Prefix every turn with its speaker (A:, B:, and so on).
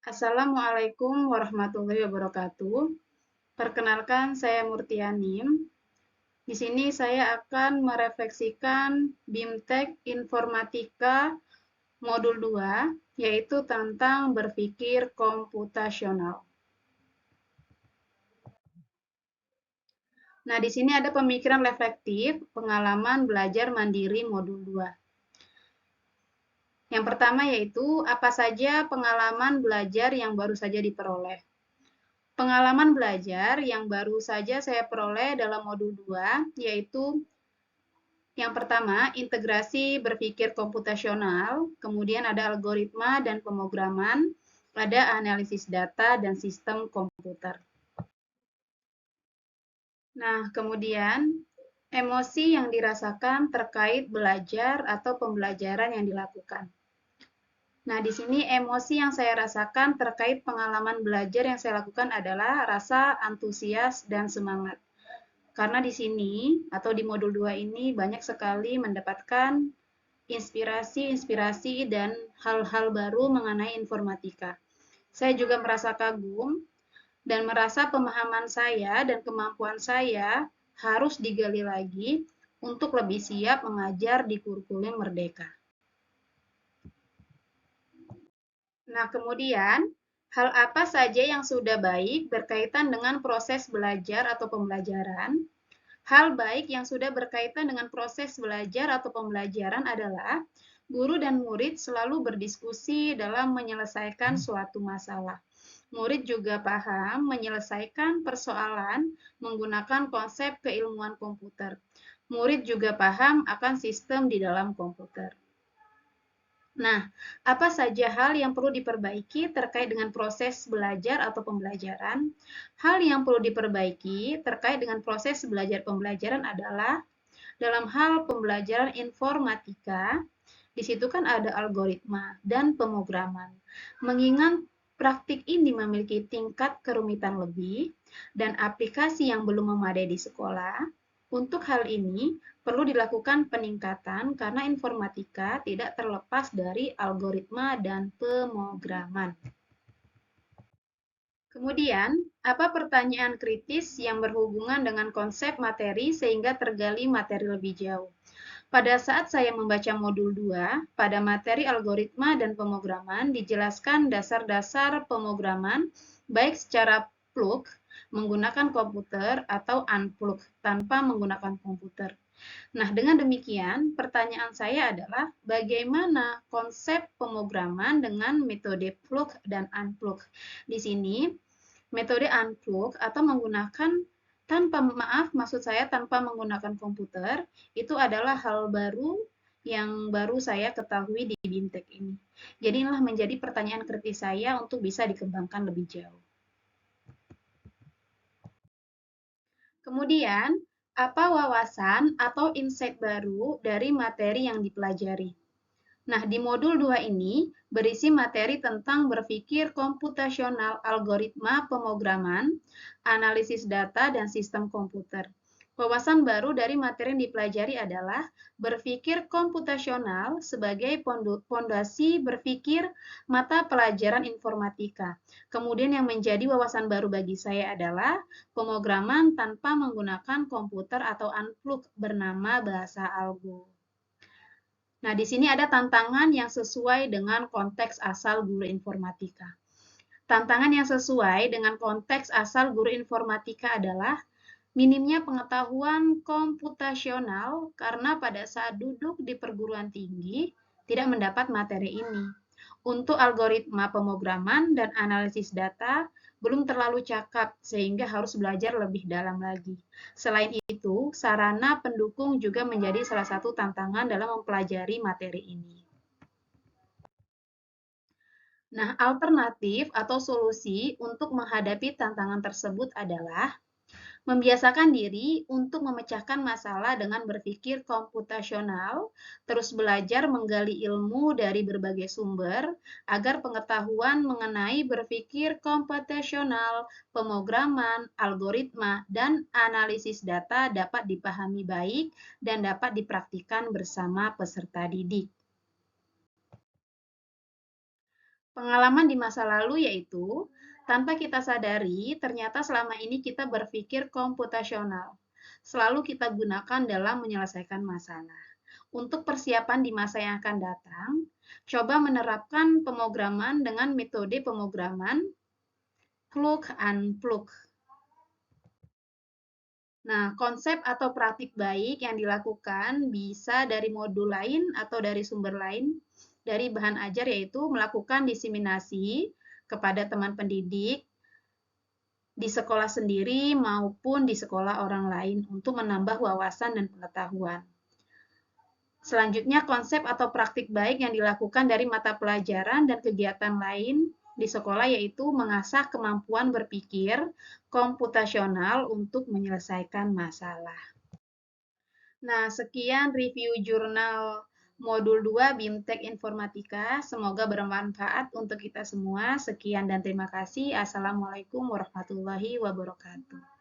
A: Assalamualaikum warahmatullahi wabarakatuh. Perkenalkan, saya Murtianim. Di sini saya akan merefleksikan BIMTEK Informatika Modul 2, yaitu tentang berpikir komputasional. Nah, di sini ada pemikiran reflektif, pengalaman belajar mandiri Modul 2. Yang pertama yaitu, apa saja pengalaman belajar yang baru saja diperoleh. Pengalaman belajar yang baru saja saya peroleh dalam modul 2, yaitu yang pertama, integrasi berpikir komputasional, kemudian ada algoritma dan pemrograman, ada analisis data dan sistem komputer. Nah, kemudian emosi yang dirasakan terkait belajar atau pembelajaran yang dilakukan. Nah, di sini emosi yang saya rasakan terkait pengalaman belajar yang saya lakukan adalah rasa antusias dan semangat. Karena di sini atau di modul 2 ini banyak sekali mendapatkan inspirasi-inspirasi dan hal-hal baru mengenai informatika. Saya juga merasa kagum dan merasa pemahaman saya dan kemampuan saya harus digali lagi untuk lebih siap mengajar di kurikulum Merdeka. Nah, kemudian hal apa saja yang sudah baik berkaitan dengan proses belajar atau pembelajaran? Hal baik yang sudah berkaitan dengan proses belajar atau pembelajaran adalah guru dan murid selalu berdiskusi dalam menyelesaikan suatu masalah. Murid juga paham menyelesaikan persoalan menggunakan konsep keilmuan komputer. Murid juga paham akan sistem di dalam komputer. Nah, apa saja hal yang perlu diperbaiki terkait dengan proses belajar atau pembelajaran? Hal yang perlu diperbaiki terkait dengan proses belajar pembelajaran adalah dalam hal pembelajaran informatika, di situ kan ada algoritma dan pemrograman. Mengingat praktik ini memiliki tingkat kerumitan lebih dan aplikasi yang belum memadai di sekolah, untuk hal ini perlu dilakukan peningkatan karena informatika tidak terlepas dari algoritma dan pemrograman. Kemudian, apa pertanyaan kritis yang berhubungan dengan konsep materi sehingga tergali materi lebih jauh? Pada saat saya membaca modul 2, pada materi algoritma dan pemrograman dijelaskan dasar-dasar pemrograman baik secara plug menggunakan komputer atau unplug tanpa menggunakan komputer. Nah, dengan demikian, pertanyaan saya adalah bagaimana konsep pemrograman dengan metode plug dan unplug? Di sini, metode unplug atau menggunakan maksud saya tanpa menggunakan komputer, itu adalah hal baru yang baru saya ketahui di BIMTEK ini. Jadi inilah menjadi pertanyaan kritis saya untuk bisa dikembangkan lebih jauh. Kemudian, apa wawasan atau insight baru dari materi yang dipelajari? Nah, di modul 2 ini berisi materi tentang berpikir komputasional, algoritma pemrograman, analisis data, dan sistem komputer. Wawasan baru dari materi yang dipelajari adalah berpikir komputasional sebagai pondasi berpikir mata pelajaran informatika. Kemudian yang menjadi wawasan baru bagi saya adalah pemrograman tanpa menggunakan komputer atau unplug bernama bahasa algo. Nah, di sini ada tantangan yang sesuai dengan konteks asal guru informatika. Tantangan yang sesuai dengan konteks asal guru informatika adalah minimnya pengetahuan komputasional karena pada saat duduk di perguruan tinggi tidak mendapat materi ini. Untuk algoritma pemrograman dan analisis data belum terlalu cakap sehingga harus belajar lebih dalam lagi. Selain itu, sarana pendukung juga menjadi salah satu tantangan dalam mempelajari materi ini. Nah, alternatif atau solusi untuk menghadapi tantangan tersebut adalah membiasakan diri untuk memecahkan masalah dengan berpikir komputasional, terus belajar menggali ilmu dari berbagai sumber, agar pengetahuan mengenai berpikir komputasional, pemrograman, algoritma, dan analisis data dapat dipahami baik dan dapat dipraktikkan bersama peserta didik. Pengalaman di masa lalu yaitu, tanpa kita sadari, ternyata selama ini kita berpikir komputasional. Selalu kita gunakan dalam menyelesaikan masalah. Untuk persiapan di masa yang akan datang, coba menerapkan pemrograman dengan metode pemrograman plug and plug. Nah, konsep atau praktik baik yang dilakukan bisa dari modul lain atau dari sumber lain dari bahan ajar, yaitu melakukan diseminasi kepada teman pendidik di sekolah sendiri maupun di sekolah orang lain untuk menambah wawasan dan pengetahuan. Selanjutnya, konsep atau praktik baik yang dilakukan dari mata pelajaran dan kegiatan lain di sekolah yaitu mengasah kemampuan berpikir komputasional untuk menyelesaikan masalah. Nah, sekian review jurnal modul 2 BIMTEK Informatika. Semoga bermanfaat untuk kita semua. Sekian dan terima kasih. Assalamualaikum warahmatullahi wabarakatuh.